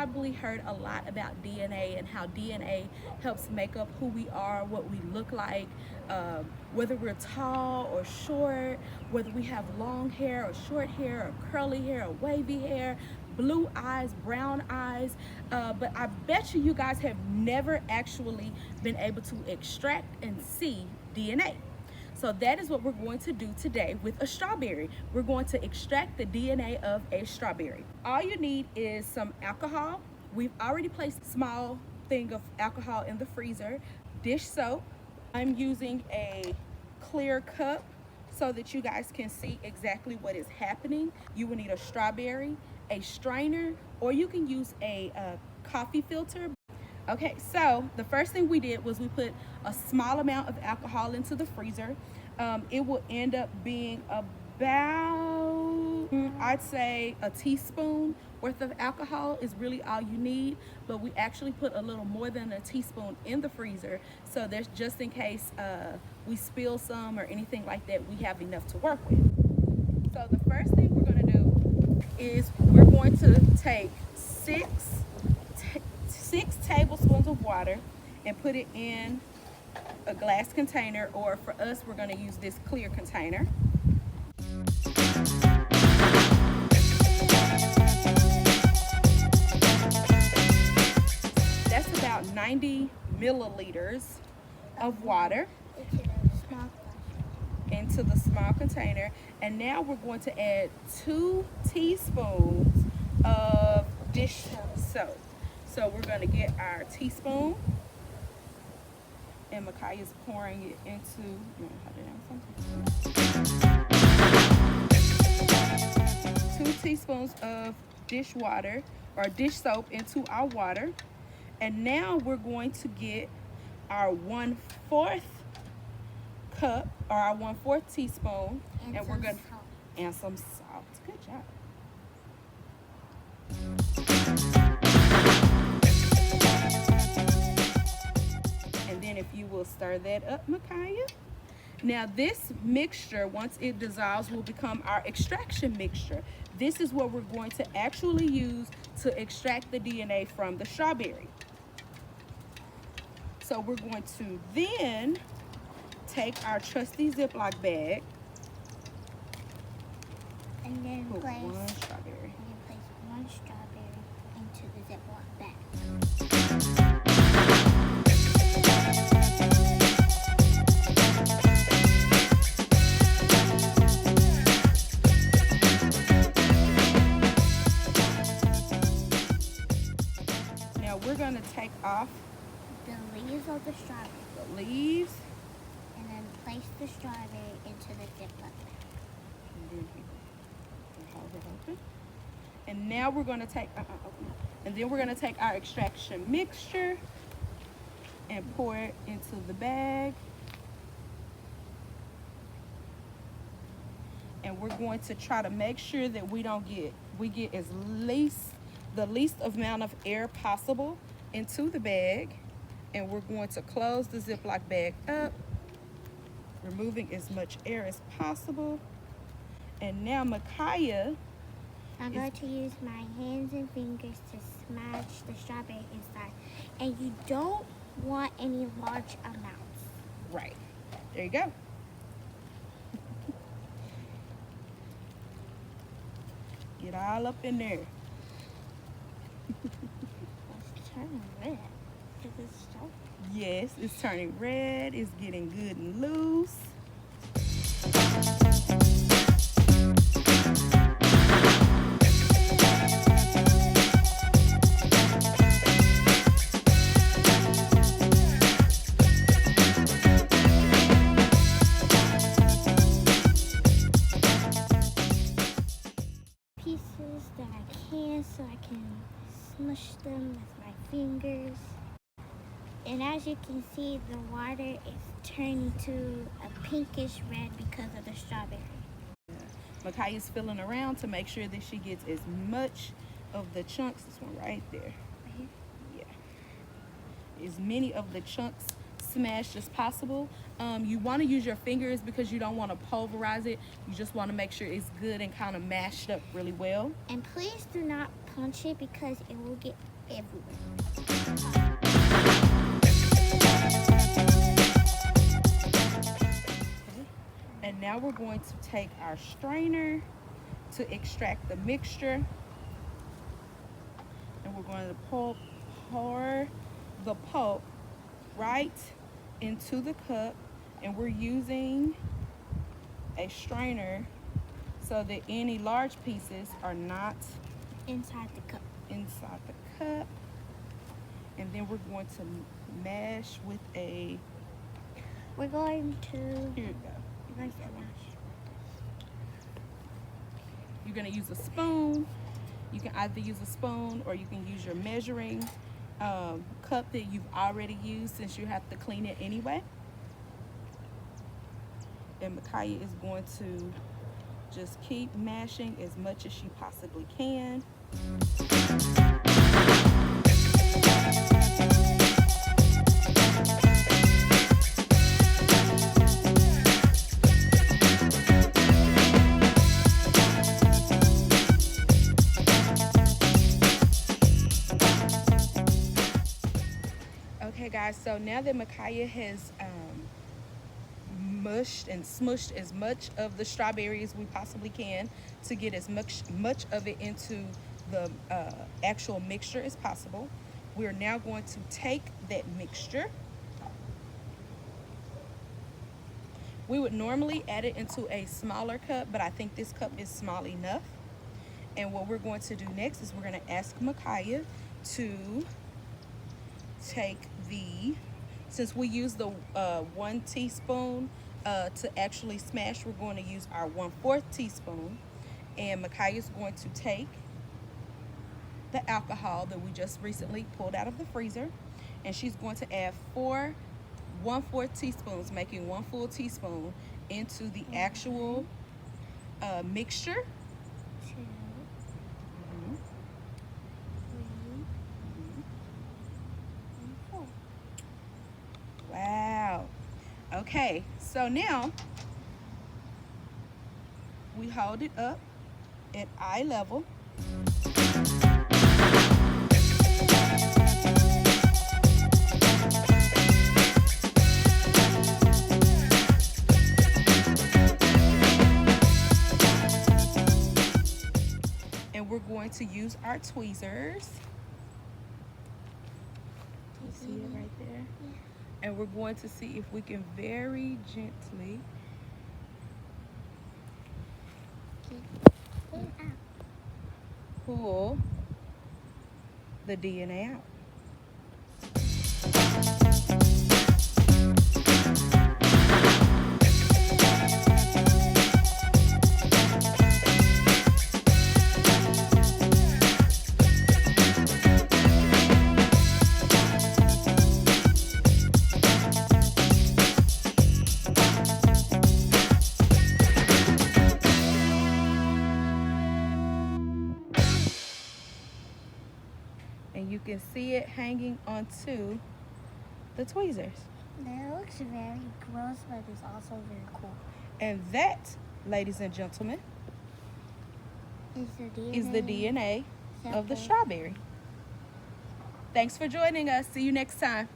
probably heard a lot about DNA and how DNA helps make up who we are, what we look like, whether we're tall or short, whether we have long hair or short hair or curly hair or wavy hair, blue eyes, brown eyes, but I bet you guys have never actually been able to extract and see DNA. So that is what we're going to do today with a strawberry. We're going to extract the DNA of a strawberry. All you need is some alcohol. We've already placed a small thing of alcohol in the freezer. Dish soap. I'm using a clear cup so that you guys can see exactly what is happening. You will need a strawberry, a strainer, or you can use a coffee filter. Okay, so the first thing we did was we put a small amount of alcohol into the freezer. It will end up being about, I'd say, a teaspoon worth of alcohol is really all you need, but we actually put a little more than a teaspoon in the freezer, so there's just in case we spill some or anything like that, we have enough to work with. So the first thing we're going to do is we're going to take six tablespoons of water and put it in a glass container, or for us, we're going to use this clear container. That's about 90 milliliters of water into the small container. And now we're going to add 2 teaspoons of dish soap. So we're going to get our teaspoon, and Micaiah's pouring it into, 2 teaspoons of dish water or dish soap into our water. And now we're going to get our 1/4 cup or our 1/4 teaspoon, and we're going to add some salt. Good job. And then if you will stir that up, Micaiah. Now this mixture, once it dissolves, will become our extraction mixture. This is what we're going to actually use to extract the DNA from the strawberry. So we're going to then take our trusty Ziploc bag and then place one strawberry into the Ziploc bag. Now we're going to take off the leaves of the strawberry. The leaves. And then place the strawberry into the Ziploc bag. And then hold it open. And now we're going to take, and then we're going to take our extraction mixture and pour it into the bag. And we're going to try to make sure that we get the least amount of air possible into the bag. And we're going to close the Ziploc bag up, removing as much air as possible. And now Micaiah, I'm going to use my hands and fingers to smash the strawberry inside. And you don't want any large amounts. Right. There you go. Get all up in there. It's turning red. It's strawberry. Yes, it's turning red. It's getting good and loose. That I can, so I can smush them with my fingers. And as you can see, the water is turning to a pinkish red because of the strawberry. Micaiah's feeling around to make sure that she gets as much of the chunks, this one right there. Right here? Yeah. As many of the chunks smashed as possible. You want to use your fingers because you don't want to pulverize it. You just want to make sure it's good and kind of mashed up really well. And please do not punch it because it will get everywhere. And now we're going to take our strainer to extract the mixture. And we're going to pour the pulp right into the cup. And we're using a strainer so that any large pieces are not Inside the cup. inside the cup. And then we're going to mash with a, We're going to. here you go. We're going to mash. You're gonna use a spoon. You can either use a spoon or you can use your measuring cup that you've already used, since you have to clean it anyway. And Micaiah is going to just keep mashing as much as she possibly can. Okay guys, so now that Micaiah has mushed and smushed as much of the strawberry as we possibly can to get as much of it into the actual mixture as possible, we're now going to take that mixture. We would normally add it into a smaller cup, but I think this cup is small enough. And what we're going to do next is we're going to ask Micaiah to take since we use the 1 teaspoon to actually smash, we're going to use our 1/4 teaspoon. And Micaiah is going to take the alcohol that we just recently pulled out of the freezer, and she's going to add 4 1/4 teaspoons, making 1 full teaspoon into the actual mixture. 2, 3, and 4. Wow. Okay, so now we hold it up at eye level. And we're going to use our tweezers. You see it right there? Yeah. And we're going to see if we can very gently Get it out. pull the DNA out. And you can see it hanging onto the tweezers. That looks very gross, but it's also very cool. And that, ladies and gentlemen, Is the DNA of the sample. strawberry. Thanks for joining us. See you next time.